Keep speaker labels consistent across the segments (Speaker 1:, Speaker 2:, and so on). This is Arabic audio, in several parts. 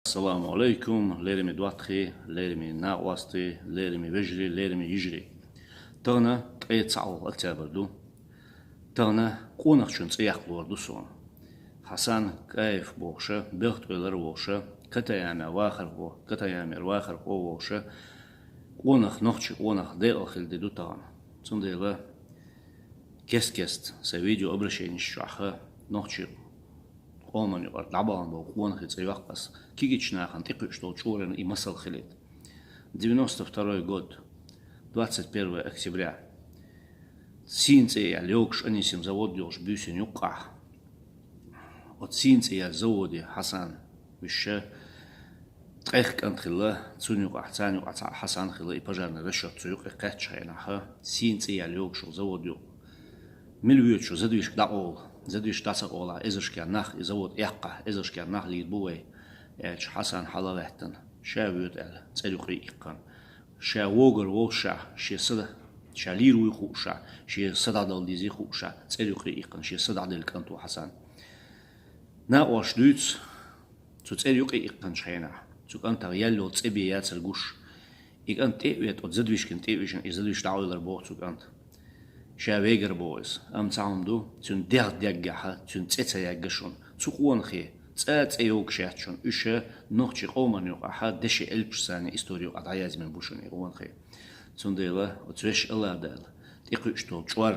Speaker 1: السلام عليكم. ليرمي دواتخي، ليرمي ناقواستي، ليرمي وجري، ليرمي يجري. تغنا تقيت سعو أكتابردو. تغنا قونخ شون تسيح بوردو سون. حسن كيف بوخشة، بيخت ويلر بوخشة، كتا يامي واخر بو، كتا يامي واخر بو بوخشة. قونخ نخشي قونخ ديل خل ديدو تغنا. تنديلا كست سفيديو أبرشين الشعخة نخشي قومن يقرد لعبان بو قونخ يتسيوخ بس كيجيش ناخن تقيش دول شورن и مسل خليت 92 год 21 октября синце я лёгш анисим завод ёж бюсен юqa от синце я заводе Хасан више трех кантрила цунюqa цанюqa Хасан хила и пожарный расчёт цуюк и качайна ха синце я лёгш завод ё милвючу задвиж даол زدوش تاسع أولا إزش كان نخ إزود إحقة إزش كان نخ ليد بوي إيش حسن حلالهتن شاويت أل تسألوقي إقان شاوغر وشا شي صدا شاليرو خوشا شي صدا دل ديزي خوشا تسألوقي إقان شي صدا دل كانتو حسن ناقوش دوت تسألوقي إقان شينا تكان تغيلو تسبيات سرقوش إقان تيويت أو زدوش كن تيويشن إزدوش تعويلر بوه تكان شاويجر بويس تعهم دو تون ديجحة تون تيجشون تقون خي تيوك شاتشون إيش نخشي قومن يقع دشي ألبساني إستوريو عدايز من بوشون يقون خي تون ديلا وتوش الله دال تيقشتو شوار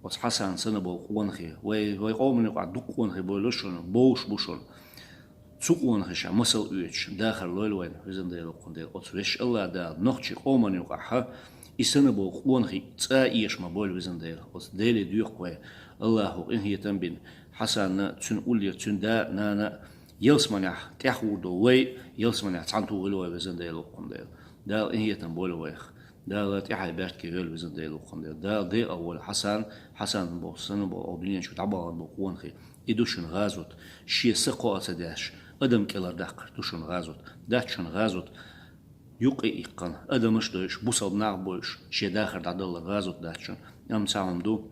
Speaker 1: وتحسن سنة بقون خي وي قومن يقع دقون خي بولشون بوشون تقون خي شا مسل أيش داخل لولوين وزن ديلا قون ديلا وتوش الله دال نخشي قومن يقع إسنا بو قونخي تسايش ما بول وزن ديل وس ديلي ديوقوي الله إن هي تنبين حسن تن أولي تن دا نانا يلسمنح تحودو وي يلسمنح تعنتو ولوي وزن ديل وقون ديل دا إن هي تنبول ويخ دا لا تحي بارت كيول وزن ديل وقون ديل دا دي أول حسن بو سنة بو أوبلين شو تعبان بو قونخي إدوشن غازوت شي سقوة تداش أدم كيلر داقر دوشن غازوت داتشن غازوت يقي إقان أدمش دوش بوصل نعبوش شي داخل عدل غازوت داتشن تعهم دو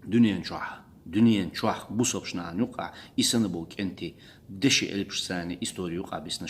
Speaker 1: دنيا شوح بوصل شنا نقع إسنبوك أنتي دشي ألبش ثاني إستوري يقع بسنشون